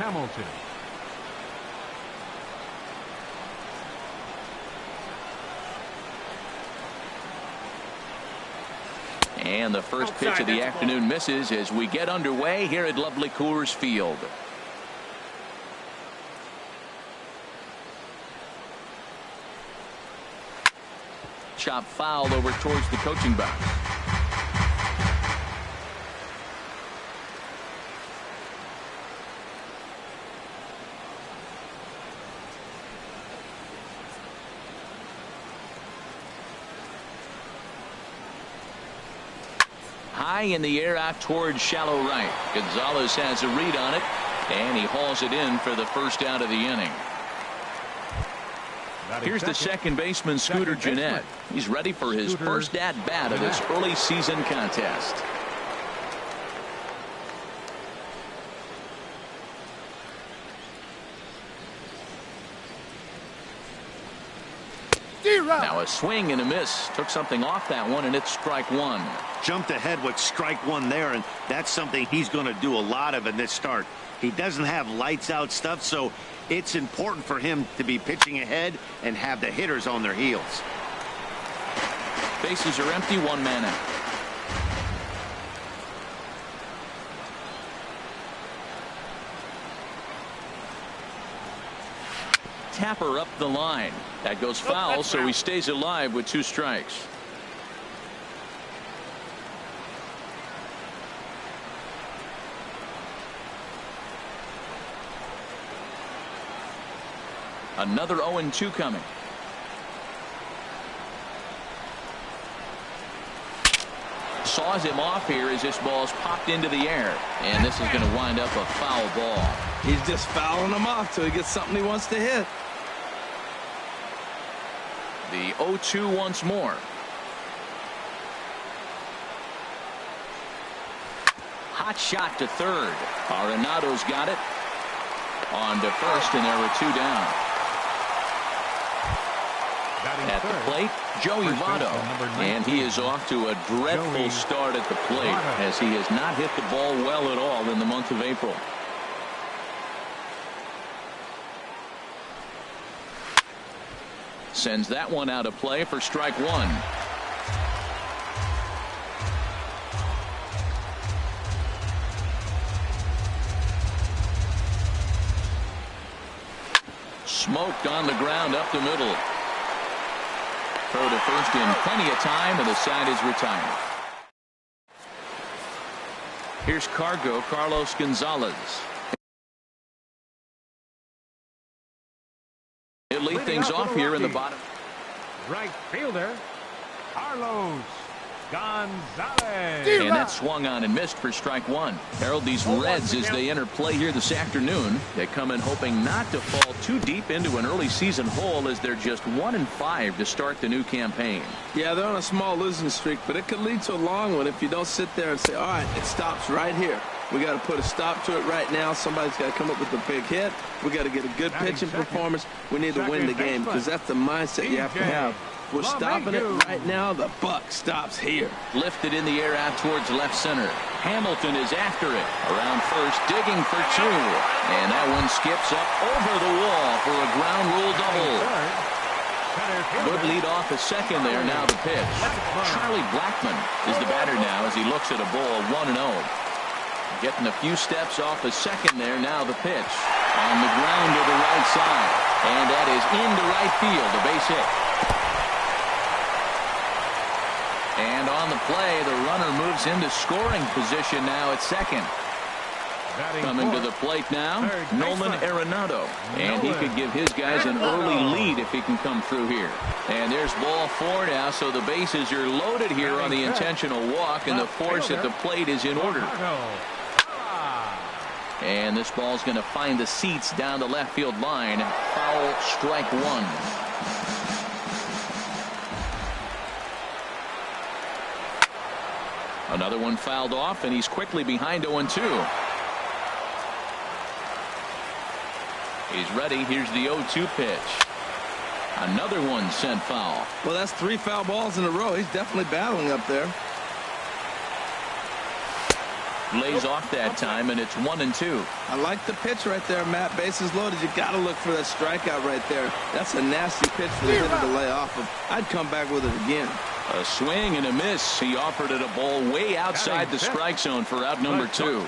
Hamilton. And the first pitch of the afternoon misses as we get underway here at lovely Coors Field. Chop foul over towards the coaching box. High in the air out towards shallow right. Gonzalez has a read on it, and he hauls it in for the first out of the inning. Here's the second baseman, Scooter Gennett. He's ready for his first at-bat of this early season contest. Now a swing and a miss. Took something off that one, and it's strike one. Jumped ahead with strike one there, and that's something he's going to do a lot of in this start. He doesn't have lights out stuff, so it's important for him to be pitching ahead and have the hitters on their heels. Bases are empty, one man out. Tapper up the line. That goes foul, so he stays alive with 2 strikes. Another 0-2 coming. Saws him off here as this ball's popped into the air, and this is going to wind up a foul ball. He's just fouling him off till he gets something he wants to hit. The 0-2 once more. Hot shot to third. Arenado's got it. On to first, and there were 2 down. At the plate, Joey Votto, and he is off to a dreadful start at the plate as he has not hit the ball well at all in the month of April. Sends that one out of play for strike one. Smoked on the ground up the middle. Throw to first in plenty of time, and the side is retired. Here's Carlos Gonzalez. He'll lead things off here in the bottom. Right fielder, Carlos Gonzalez. And that swung on and missed for strike one. Harold, these Reds, as they enter play here this afternoon, they come in hoping not to fall too deep into an early season hole as they're just 1-5 to start the new campaign. Yeah, they're on a small losing streak, but it could lead to a long one if you don't sit there and say, all right, it stops right here. We got to put a stop to it right now. Somebody's got to come up with a big hit. We got to get a good pitching performance. We need to win the game because that's the mindset you have to have. We're stopping it right now. The buck stops here. Lifted in the air out towards left center. Hamilton is after it. Around first, digging for 2. And that one skips up over the wall for a ground rule double. Good lead off a second there. Now the pitch. Charlie Blackmon is the batter now as he looks at a ball 1-0. Getting a few steps off a second there. Now the pitch. On the ground to the right side. And that is into right field. A base hit. And on the play, the runner moves into scoring position now at second. Coming to the plate now, Nolan Arenado. And he could give his guys an early lead if he can come through here. And there's ball 4 now, so the bases are loaded here on the intentional walk, and the force at the plate is in order. And this ball's going to find the seats down the left field line. Foul, strike one. Another one fouled off, and he's quickly behind 0-2. He's ready. Here's the 0-2 pitch. Another one sent foul. Well, that's 3 foul balls in a row. He's definitely battling up there. Lays off that time, and it's 1-2. I like the pitch right there, Matt. Bases loaded. You got to look for that strikeout right there. That's a nasty pitch for the hitter to lay off of. I'd come back with it again. A swing and a miss. He offered it a ball way outside the strike zone for out number 2.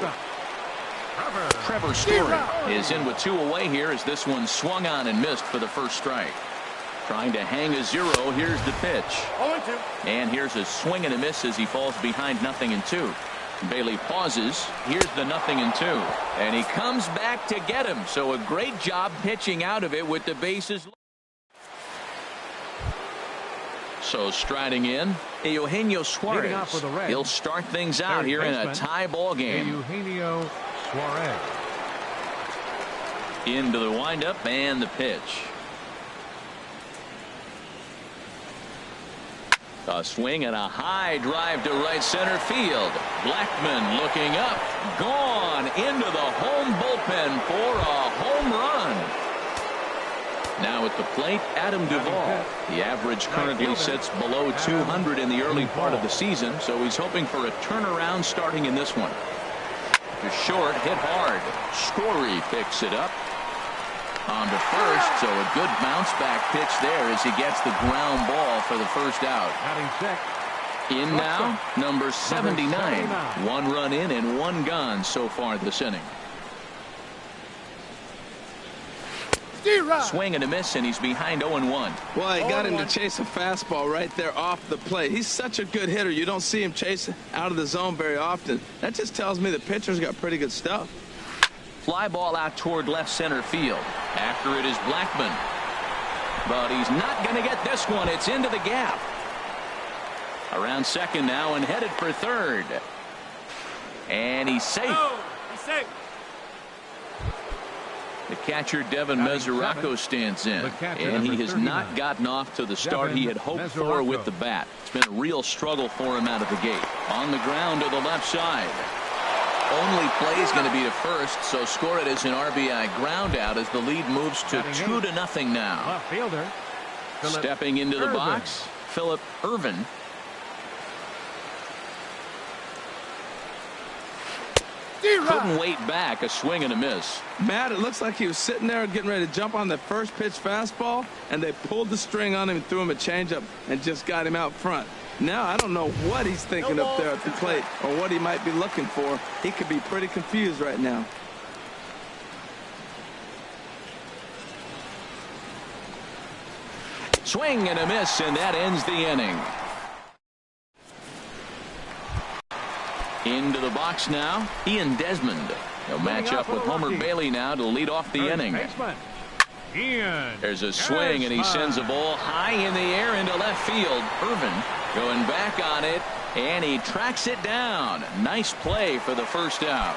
Trevor Story is in with 2 away here as this one swung on and missed for the first strike. Trying to hang a 0. Here's the pitch. And here's a swing and a miss as he falls behind 0-2. Bailey pauses. Here's the 0-2. And he comes back to get him. So a great job pitching out of it with the bases. So striding in, Eugenio Suarez. He'll start things out here in a tie ball game. Eugenio Suarez. Into the windup and the pitch. A swing and a high drive to right center field. Blackman looking up. Gone into the home bullpen for a home run. Now at the plate, Adam Duvall. The average currently sits below 200 in the early part of the season, so he's hoping for a turnaround starting in this one. To short, hit hard. Story picks it up. On to first, so a good bounce back pitch there as he gets the ground ball for the first out. In now, number 79. 1 run in and 1 gone so far this inning. Swing and a miss, and he's behind 0-1. Well, he got him to chase a fastball right there off the plate. He's such a good hitter. You don't see him chase out of the zone very often. That just tells me the pitcher's got pretty good stuff. Fly ball out toward left center field. After it is Blackman. But he's not going to get this one. It's into the gap. Around second now and headed for third. And he's safe. He's safe. The catcher, Devin Mesoraco, stands in. And he has not gotten off to the start he had hoped for with the bat. It's been a real struggle for him out of the gate. On the ground to the left side. Only play is going to be to first, so score it as an RBI ground out as the lead moves to 2-0 now. Stepping into the box, Phillip Ervin. Couldn't wait back. A swing and a miss. Matt, it looks like he was sitting there getting ready to jump on the first pitch fastball, and they pulled the string on him and threw him a changeup and just got him out front. Now, I don't know what he's thinking up there at the plate or what he might be looking for. He could be pretty confused right now. Swing and a miss, and that ends the inning. Into the box now, Ian Desmond. He'll match up with Homer Bailey now to lead off the inning. There's a swing, and he sends a ball high in the air into left field. Ervin going back on it, and he tracks it down. Nice play for the first out.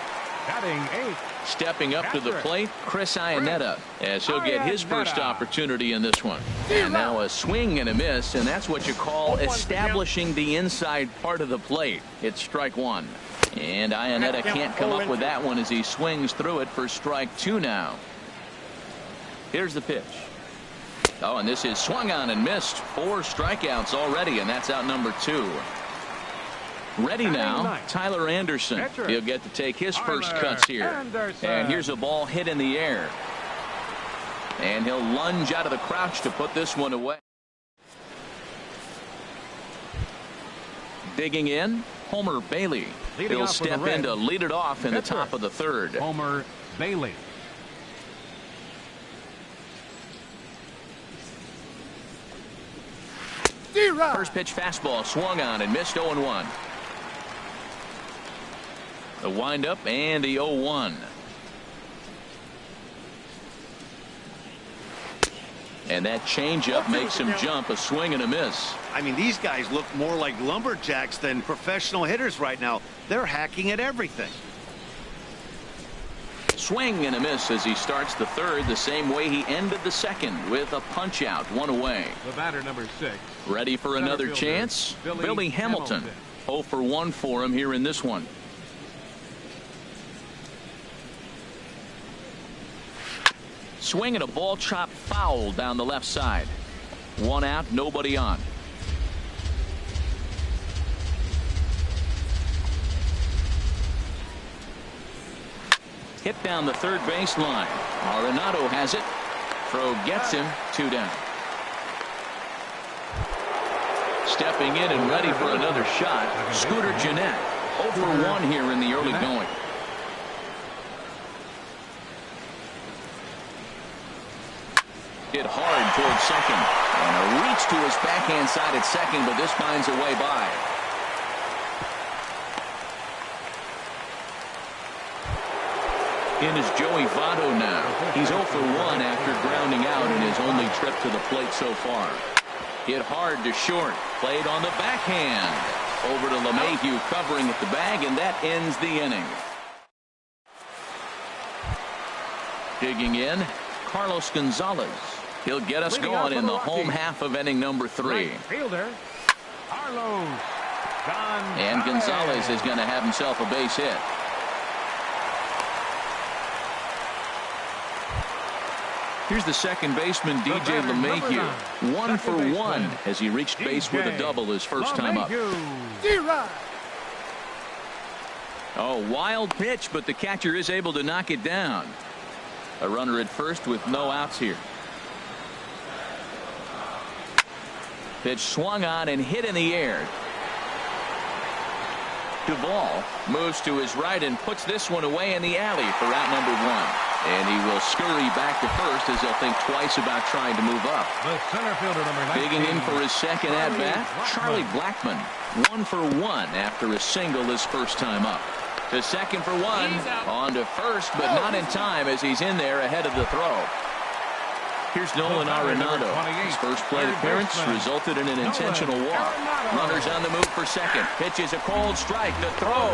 Stepping up to the plate, Chris Iannetta, as he'll get his first opportunity in this one. And now a swing and a miss, and that's what you call establishing the inside part of the plate. It's strike 1. And Iannetta can't come up with that one as he swings through it for strike 2 now. Here's the pitch. Oh, and this is swung on and missed. 4 strikeouts already, and that's out number 2. Ready now, Tyler Anderson. He'll get to take his first cuts here. And here's a ball hit in the air. And he'll lunge out of the crouch to put this one away. Digging in, Homer Bailey. He'll step in to lead it off in the top of the third. Homer Bailey. First pitch fastball swung on and missed 0-1. The windup and the 0-1. And that changeup makes him jump. A swing and a miss. I mean, these guys look more like lumberjacks than professional hitters right now. They're hacking at everything. Swing and a miss as he starts the third the same way he ended the second with a punch out, 1 away. The batter, number 6. Ready for another chance? Billy Hamilton. 0 for 1 for him here in this one. Swing and a ball chopped foul down the left side. 1 out, nobody on. Hit down the third baseline. Arenado has it. Throw gets him. 2 down. Stepping in and ready for another shot, Scooter Gennett. 0 for 1 here in the early going. Hit hard towards second. And a reach to his backhand side at second, but this finds a way by. In is Joey Votto now. He's 0 for 1 after grounding out in his only trip to the plate so far. Hit hard to short. Played on the backhand. Over to LeMahieu covering at the bag, and that ends the inning. Digging in, Carlos Gonzalez. He'll get us going in the home half of inning number 3. Fielder, Carlos Gonzalez. And Gonzalez is going to have himself a base hit. Here's the second baseman, DJ LeMahieu. 1 for 1 as he reached base with a double his first time up. Oh, wild pitch, but the catcher is able to knock it down. A runner at first with no outs here. Pitch swung on and hit in the air. Duvall moves to his right and puts this one away in the alley for out number 1. And he will scurry back to first as he'll think twice about trying to move up. The center fielder, number 19. Digging in for his second at-bat, Charlie Blackmon. 1 for 1 after a single his first time up. To second for 1. On to first, but not in time as he's in there ahead of the throw. Here's Nolan Arenado. His first plate appearance resulted in an intentional walk. Runners on the move for second. Pitches a cold strike. The throw.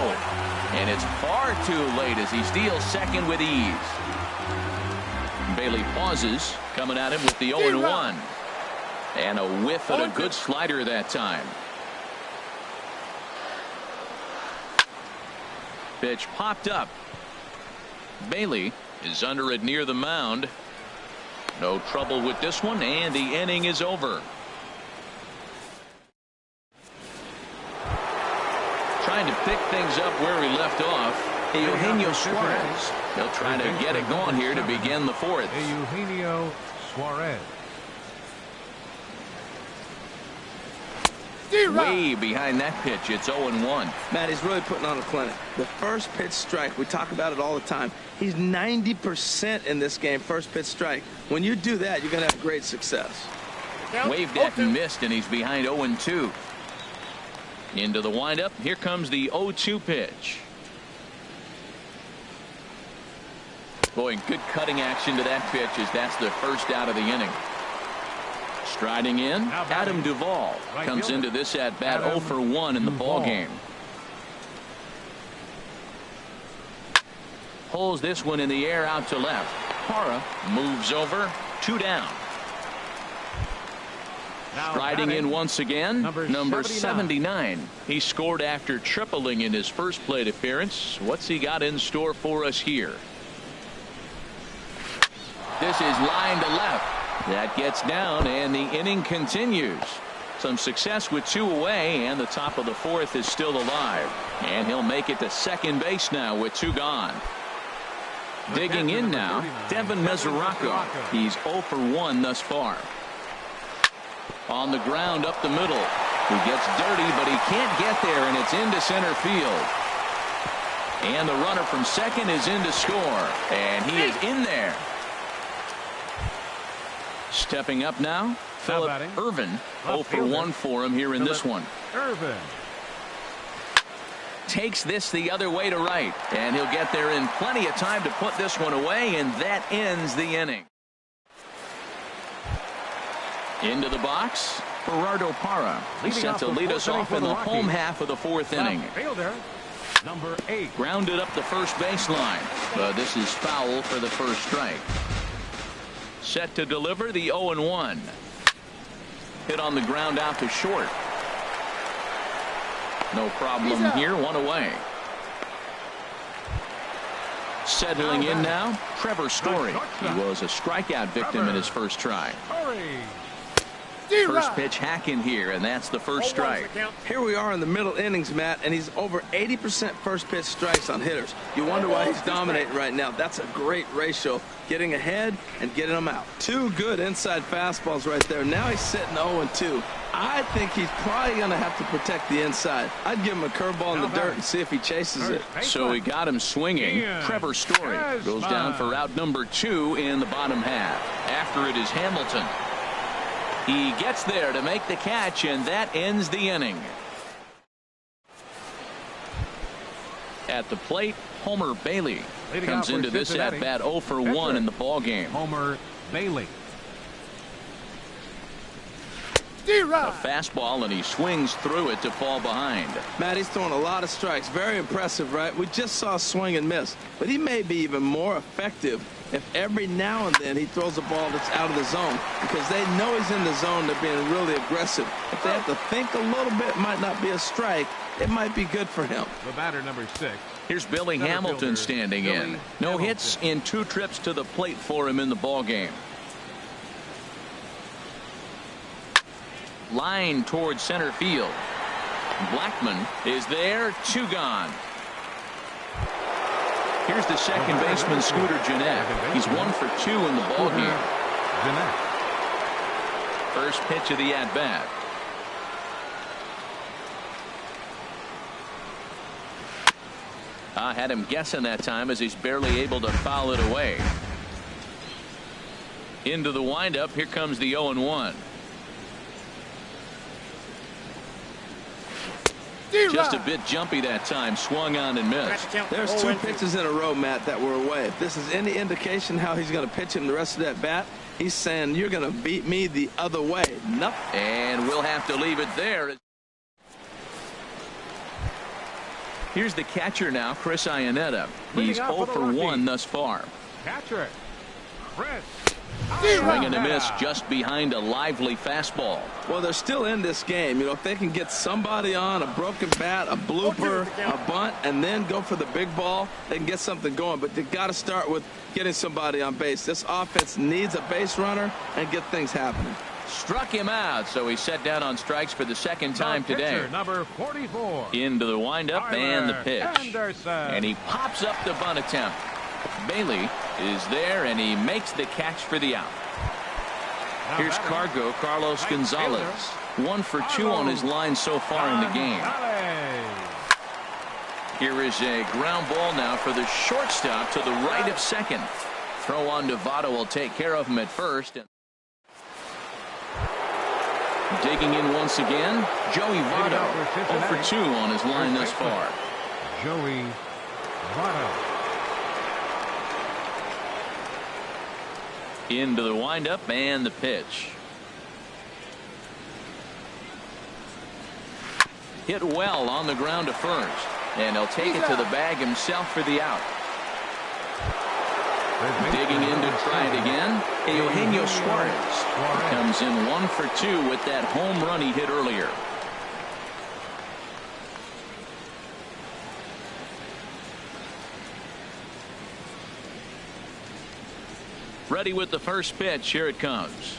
And it's far too late as he steals second with ease. Bailey pauses, coming at him with the 0-1. And a whiff at a good slider that time. Pitch popped up. Bailey is under it near the mound. No trouble with this one, and the inning is over. Trying to pick things up where he left off. Eugenio Suarez. He'll try to get it going here to begin the 4th. Eugenio Suarez. Way behind that pitch. It's 0-1. Matt, he's really putting on a clinic. The first pitch strike, we talk about it all the time. He's 90% in this game, first pitch strike. When you do that, you're going to have great success. Waved at and missed, and he's behind 0-2. Into the windup. Here comes the 0-2 pitch. Boy, good cutting action to that pitch as that's the first out of the inning. Striding in, Adam Duvall comes into this at bat 0 for 1 in the ball game. Pulls this one in the air out to left. Parra moves over. 2 down. Striding in once again, number 79. He scored after tripling in his first plate appearance. What's he got in store for us here? This is line to left. That gets down, and the inning continues. Some success with 2 away, and the top of the 4th is still alive. And he'll make it to second base now with 2 gone. Digging in now, Devin Mesoraco. He's 0 for 1 thus far. On the ground up the middle. He gets dirty, but he can't get there, and it's into center field. And the runner from second is in to score, and he is in there. Stepping up now, Phillip Ervin. 0 for 1 for him here in this one. Ervin takes this the other way to right, and he'll get there in plenty of time to put this one away, and that ends the inning. Into the box, Gerardo Parra. He's set to lead us off in the home half of the 4th inning. Fielder, number 8. Grounded up the first baseline, but this is foul for the first strike. Set to deliver the 0-1. Hit on the ground out to short. No problem here, 1 away. Settling in now, Trevor Story. He was a strikeout victim in his first try. First pitch hacking here, and that's the first strike. Here we are in the middle innings, Matt, and he's over 80% first pitch strikes on hitters. You wonder why he's dominating right now. That's a great ratio, getting ahead and getting them out. Two good inside fastballs right there. Now he's sitting 0-2. I think he's probably going to have to protect the inside. I'd give him a curveball in the dirt and see if he chases it. So he got him swinging. Trevor Story goes down for out number 2 in the bottom half. After it is Hamilton. He gets there to make the catch, and that ends the inning. At the plate, Homer Bailey comes into this at-bat 0 for 1 in the ballgame. Homer Bailey. A fastball, and he swings through it to fall behind. Matt, he's throwing a lot of strikes. Very impressive, right? We just saw a swing and miss. But he may be even more effective if every now and then he throws a ball that's out of the zone, because they know he's in the zone. They're being really aggressive. If they have to think a little bit, it might not be a strike. It might be good for him. The batter, number 6. Here's Billy Hamilton standing in. No hits in 2 trips to the plate for him in the ballgame. Line towards center field. Blackman is there. 2 gone. Here's the second baseman, Scooter Gennett. He's 1 for 2 in the ballgame. First pitch of the at-bat. I had him guessing that time, as he's barely able to foul it away. Into the windup. Here comes the 0-1. Just a bit jumpy that time. Swung on and missed. There's 2 pitches in a row, Matt, that were away. If this is any indication how he's going to pitch him the rest of that bat, he's saying you're going to beat me the other way. Nothing. And we'll have to leave it there. Here's the catcher now, Chris Iannetta. He's 0 for 1 thus far. Catcher, Chris. Swing and a miss just behind a lively fastball. Well, they're still in this game. You know, if they can get somebody on a broken bat, a blooper, a bunt, and then go for the big ball, they can get something going. But they got to start with getting somebody on base. This offense needs a base runner and get things happening. Struck him out, so he's set down on strikes for the second time today. Number 44. Into the windup and the pitch. Anderson. And he pops up the bunt attempt. Bailey is there, and he makes the catch for the out. Here's Cargo, Carlos Gonzalez. 1 for 2 on his line so far in the game. Here is a ground ball now for the shortstop to the right of second. Throw on to Votto will take care of him at first. Digging in once again, Joey Votto. 0 for 2 on his line thus far. Joey Votto. Into the windup and the pitch. Hit well on the ground to first. And he'll take it to the bag himself for the out. Digging in to try it again. Eugenio Suarez comes in 1 for 2 with that home run he hit earlier. Ready with the first pitch. Here it comes.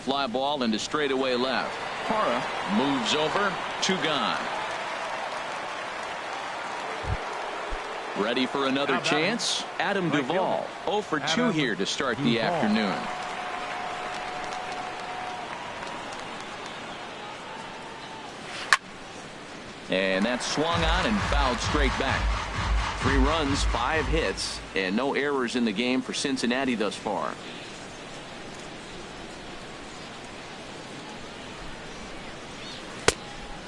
Fly ball into straightaway left. Parra moves over. 2 gone. Ready for another chance. Adam Duvall 0 for 2 here to start the afternoon. And that's swung on and fouled straight back. 3 runs, 5 hits, and no errors in the game for Cincinnati thus far.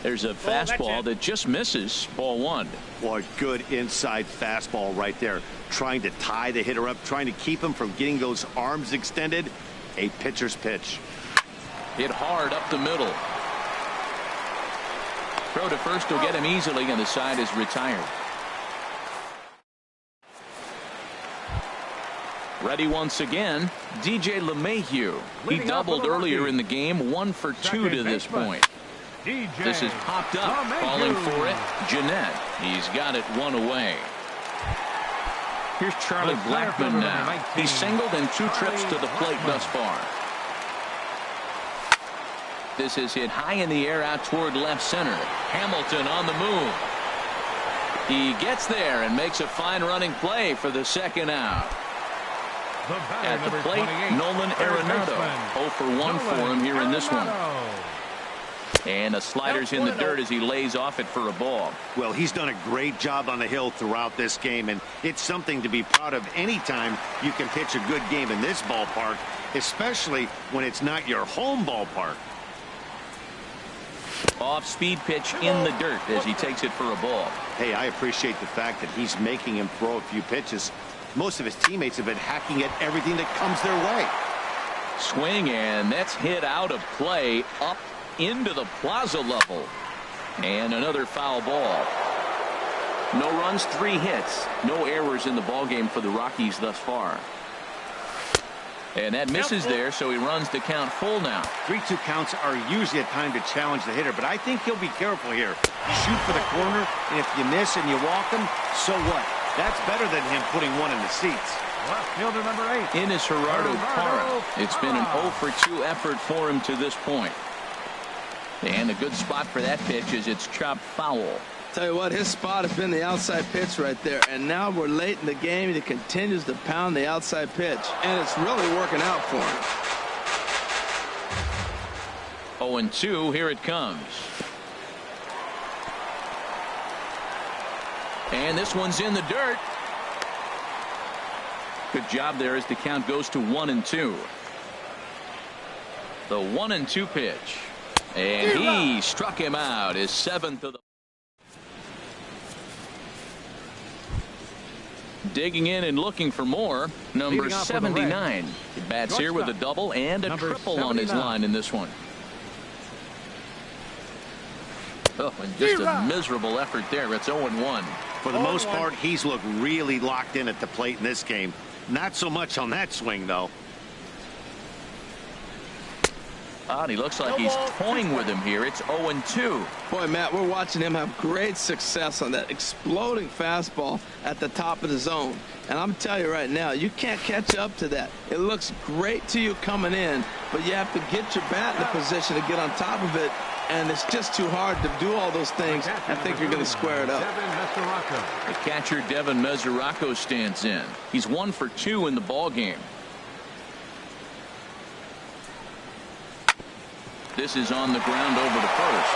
There's a fastball that just misses. Ball 1. Boy, good inside fastball right there. Trying to tie the hitter up, trying to keep him from getting those arms extended. A pitcher's pitch. Hit hard up the middle. Throw to first will get him easily, and the side is retired. Ready once again, DJ LeMahieu. He doubled earlier in the game, 1 for 2 to this point. This is popped up, calling for it. Gennett, he's got it 1 away. Here's Charlie Blackmon now. He's singled in 2 trips to the plate thus far. This is hit high in the air out toward left center. Hamilton on the move. He gets there and makes a fine running play for the second out. At the plate, Nolan Arenado. 0 for 1 for him here in this one. And the slider's in the dirt as he lays off it for a ball. Well, he's done a great job on the hill throughout this game, and it's something to be proud of anytime you can pitch a good game in this ballpark, especially when it's not your home ballpark. Off-speed pitch in the dirt as he takes it for a ball. Hey, I appreciate the fact that he's making him throw a few pitches. Most of his teammates have been hacking at everything that comes their way. Swing, and that's hit out of play up into the plaza level. And another foul ball. No runs, 3 hits. No errors in the ballgame for the Rockies thus far. And that misses there, so he runs the count full now. 3-2 counts are usually a time to challenge the hitter, but I think he'll be careful here. Shoot for the corner, and if you miss and you walk him, so what? That's better than him putting one in the seats. Left fielder number 8. Innis Gerardo Parra. It's been an 0 for 2 effort for him to this point. And a good spot for that pitch is it's chopped foul. Tell you what, his spot has been the outside pitch right there, and now we're late in the game. He continues to pound the outside pitch, and it's really working out for him. 0-2, here it comes. And this one's in the dirt. Good job there as the count goes to 1-2. The 1-2 pitch. And he struck him out, his 7th of the. Digging in and looking for more. Number 79. He bats here with a double and a triple on his line in this one. Oh, and just a miserable effort there. It's 0-1. For the most part, he's looked really locked in at the plate in this game. Not so much on that swing, though. And he looks like he's toying with him here. It's 0-2. Boy, Matt, we're watching him have great success on that exploding fastball at the top of the zone. And I'm telling you right now, you can't catch up to that. It looks great to you coming in, but you have to get your bat in a position to get on top of it. And it's just too hard to do all those things. I think you're going to square it up. The catcher, Devin Mesoraco, stands in. He's 1 for 2 in the ball game. This is on the ground over to first.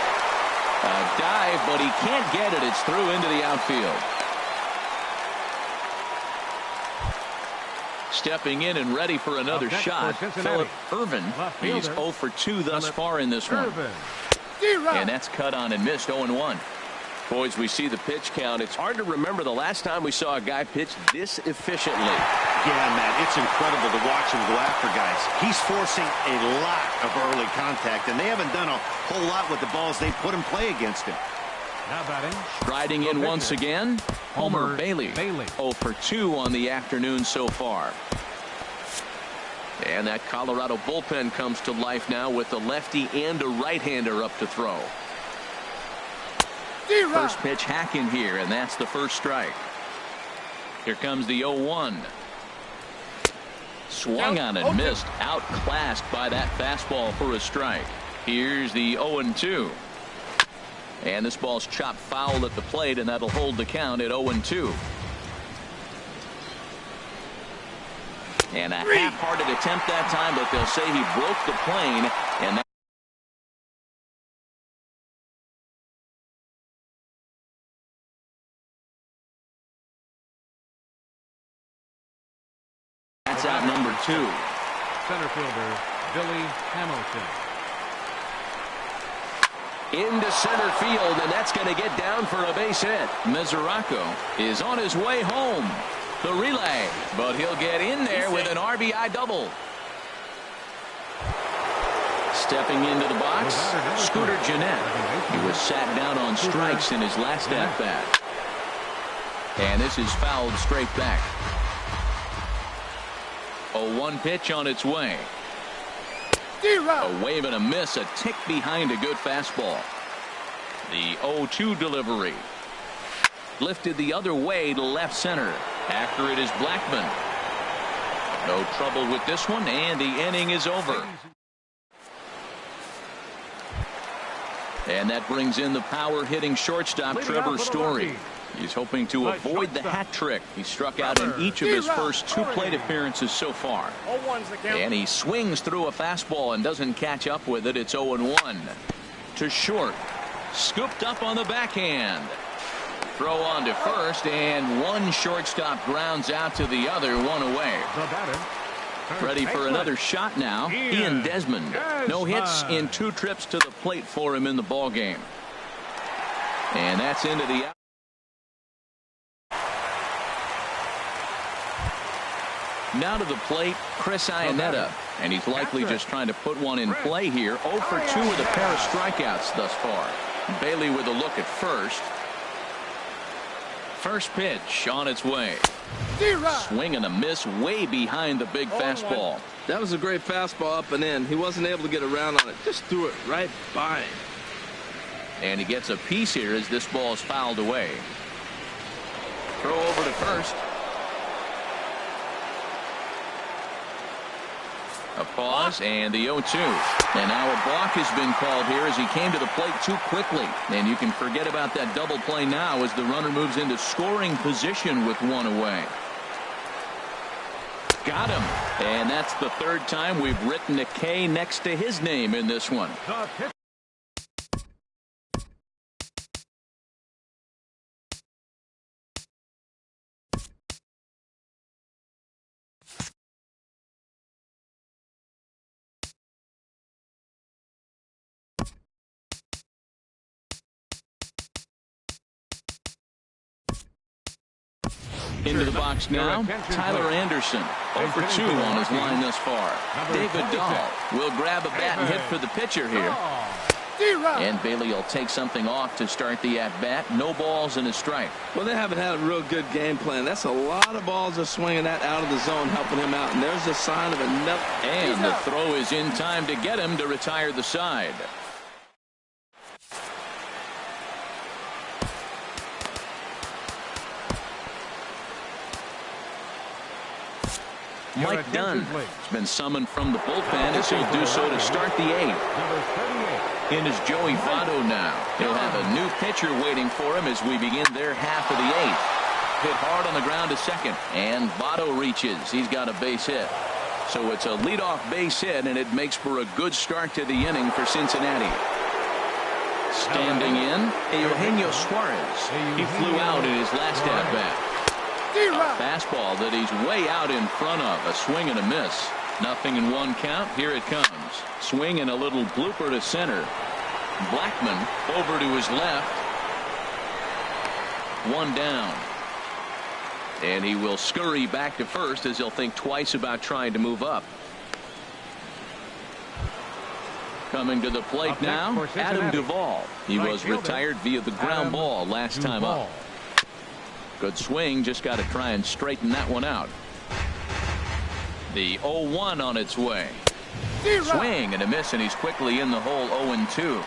A dive, but he can't get it. It's through into the outfield. Stepping in and ready for another shot, Phillip Ervin. He's 0 for 2 thus far in this one. And that's cut on and missed. 0-1. Boys, we see the pitch count. It's hard to remember the last time we saw a guy pitch this efficiently. Yeah, Matt, it's incredible to watch him go after guys. He's forcing a lot of early contact, and they haven't done a whole lot with the balls they put in play against him. Now batting. Striding in once again, Homer Bailey. 0 for 2 on the afternoon so far. And that Colorado bullpen comes to life now with a lefty and a right-hander up to throw. First pitch hack in here, and that's the first strike. Here comes the 0-1. Swung on and missed. Outclassed by that fastball for a strike. Here's the 0-2. And this ball's chopped foul at the plate, and that'll hold the count at 0-2. And a half-hearted attempt that time, but they'll say he broke the plane, and that's out number 2. Center fielder Billy Hamilton. Into center field, and that's going to get down for a base hit. Mesoraco is on his way home. The relay, but he'll get in there with an RBI double. Stepping into the box, Scooter Gennett. He was sat down on strikes in his last at-bat. And this is fouled straight back. A 1 pitch on its way. A wave and a miss, a tick behind a good fastball. The 0-2 delivery. Lifted the other way to left center. After it is Blackman. No trouble with this one, and the inning is over. And that brings in the power-hitting shortstop, Trevor Story. He's hoping to avoid the hat trick. He struck out in each of his first 2 plate appearances so far. And he swings through a fastball and doesn't catch up with it. It's 0-1. To short. Scooped up on the backhand. Throw on to first, and one shortstop grounds out to the other, 1 away. Ready for another shot now. Ian Desmond. No hits in 2 trips to the plate for him in the ball game. And that's into the out. Now to the plate, Chris Iannetta, and he's likely just trying to put one in play here. 0 for 2 with a pair of strikeouts thus far. Bailey with a look at first. First pitch on its way. Swing and a miss way behind the big fastball. That was a great fastball up and in. He wasn't able to get around on it. Just threw it right by him. And he gets a piece here as this ball is fouled away. Throw over to first. A pause and the 0-2. And now a balk has been called here as he came to the plate too quickly. And you can forget about that double play now as the runner moves into scoring position with 1 away. Got him. And that's the 3rd time we've written a K next to his name in this one. Into the box now, Tyler Anderson. 0 for 2 on his line thus far. David Dahl will grab a bat and hit for the pitcher here. And Bailey will take something off to start the at-bat. No balls and a strike. Well, they haven't had a real good game plan. That's a lot of balls they're swinging at out of the zone, helping him out. And there's a sign of enough. And the throw is in time to get him to retire the side. Mike Dunn has been summoned from the bullpen as he'll do so to start the 8th. In is Joey Votto now. He'll have a new pitcher waiting for him as we begin their half of the 8th. Hit hard on the ground to second, and Votto reaches. He's got a base hit. So it's a leadoff base hit, and it makes for a good start to the inning for Cincinnati. Standing in, Eugenio Suarez. He flew out in his last at-bat. A fastball that he's way out in front of. A swing and a miss. Nothing in 1 count. Here it comes. Swing and a little blooper to center. Blackman over to his left. 1 down. And he will scurry back to first as he'll think twice about trying to move up. Coming to the plate now, Adam Duvall. He was retired via the ground ball last time up. Good swing, just got to try and straighten that one out. The 0-1 on its way. Swing and a miss, and he's quickly in the hole. 0-2.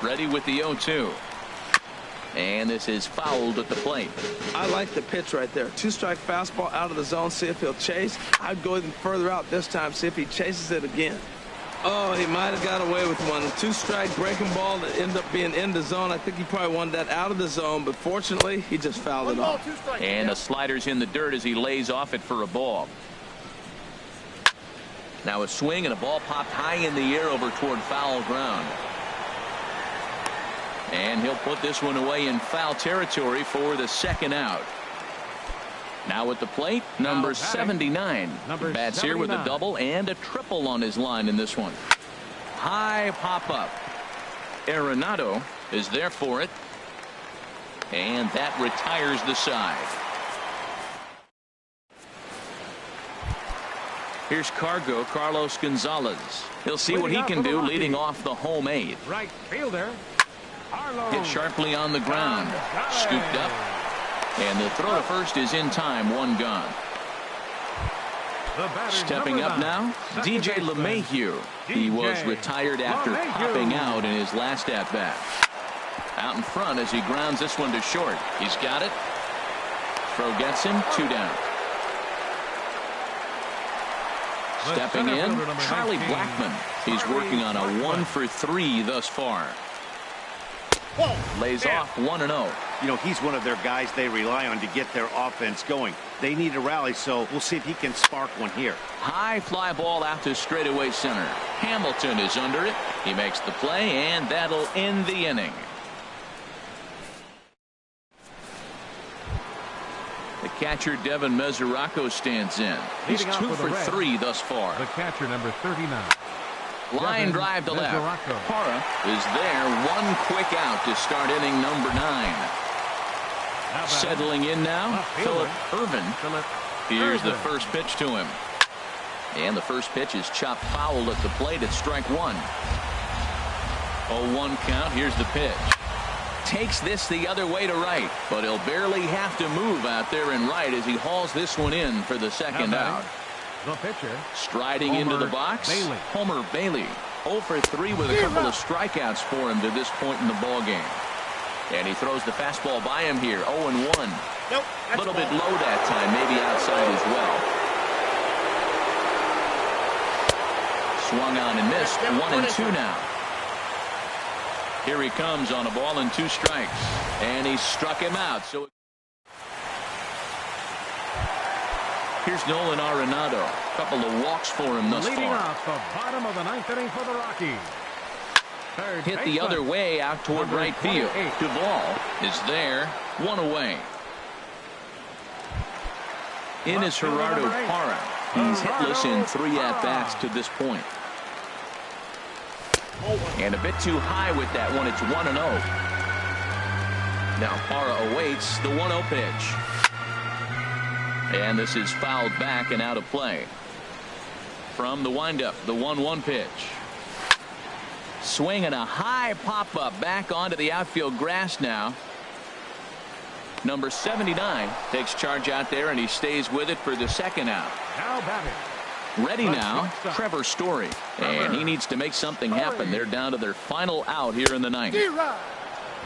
Ready with the 0-2. And this is fouled at the plate. I like the pitch right there. 2-strike fastball out of the zone. See if he'll chase. I'd go even further out this time. See if he chases it again. Oh, he might have got away with one. A 2-strike breaking ball that ended up being in the zone. I think he probably wanted that out of the zone, but fortunately, he just fouled it off. And the slider's in the dirt as he lays off it for a ball. Now a swing and a ball popped high in the air over toward foul ground. And he'll put this one away in foul territory for the 2nd out. Now at the plate, number 79. Bats here with a double and a triple on his line in this one. High pop up. Arenado is there for it. And that retires the side. Here's Carlos Gonzalez. He'll see what he can do leading off the home 8th. Right fielder. Hit sharply on the ground. Scooped up. And the throw to first is in time. 1 gone. Stepping up now, DJ LeMahieu. He was retired after popping out in his last at-bat. Out in front as he grounds this one to short. He's got it. Throw gets him. 2 down. Stepping in, Charlie Blackmon. He's working on a 1 for 3 thus far. Lays off 1-0. You know, he's one of their guys they rely on to get their offense going. They need a rally, so we'll see if he can spark one here. High fly ball out to straightaway center. Hamilton is under it. He makes the play, and that'll end the inning. The catcher, Devin Mesoraco, stands in. He's 2 for 3 thus far. The catcher, number 39. Line drive to left. Parra is there. 1 quick out to start inning number 9. Settling in now, Philip Irvin. Here's the first pitch to him. And the first pitch is chopped foul at the plate at strike 1. 0-1 count. Here's the pitch. Takes this the other way to right, but he'll barely have to move out there in right as he hauls this one in for the second out. The pitcher. Striding into the box, Homer Bailey. 0 for 3 with a couple of strikeouts for him to this point in the ball game. And he throws the fastball by him here. 0-1. Nope. A little bit low that time, maybe outside as well. Swung on and missed. 1-2 now. Here he comes on a ball and 2 strikes. And he struck him out. So here's Nolan Arenado. A couple of walks for him thus Leading far. off the bottom of the 9th inning for the Rockies. Hit the other way out toward right field. Duvall is there. 1 away. In is Gerardo Parra. He's hitless in 3 at-bats to this point. And a bit too high with that one. It's 1-0. Now Parra awaits the 1-0 pitch. And this is fouled back and out of play. From the windup, the 1-1 pitch. Swing and a high pop-up back onto the outfield grass now. Number 79 takes charge out there, and he stays with it for the second out. Now batting. Ready now, Trevor Story. And he needs to make something happen. They're down to their final out here in the 9th.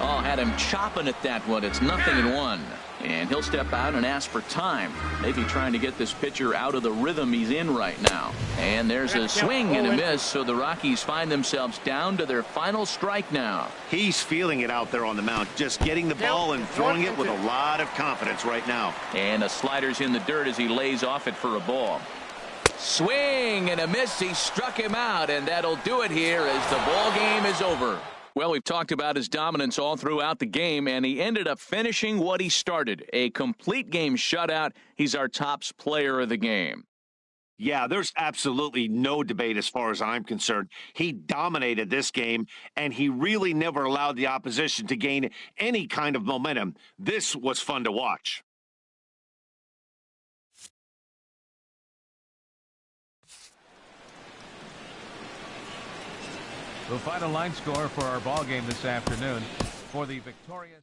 Oh, had him chopping at that one. It's 0-1. And he'll step out and ask for time. Maybe trying to get this pitcher out of the rhythm he's in right now. And there's a swing and a miss, so the Rockies find themselves down to their final strike now. He's feeling it out there on the mound, just getting the ball and throwing it with a lot of confidence right now. And a slider's in the dirt as he lays off it for a ball. Swing and a miss. He struck him out, and that'll do it here as the ball game is over. Well, we've talked about his dominance all throughout the game, and he ended up finishing what he started. A complete game shutout. He's our tops player of the game. Yeah, there's absolutely no debate as far as I'm concerned. He dominated this game, and he really never allowed the opposition to gain any kind of momentum. This was fun to watch. The final line score for our ball game this afternoon for the victorious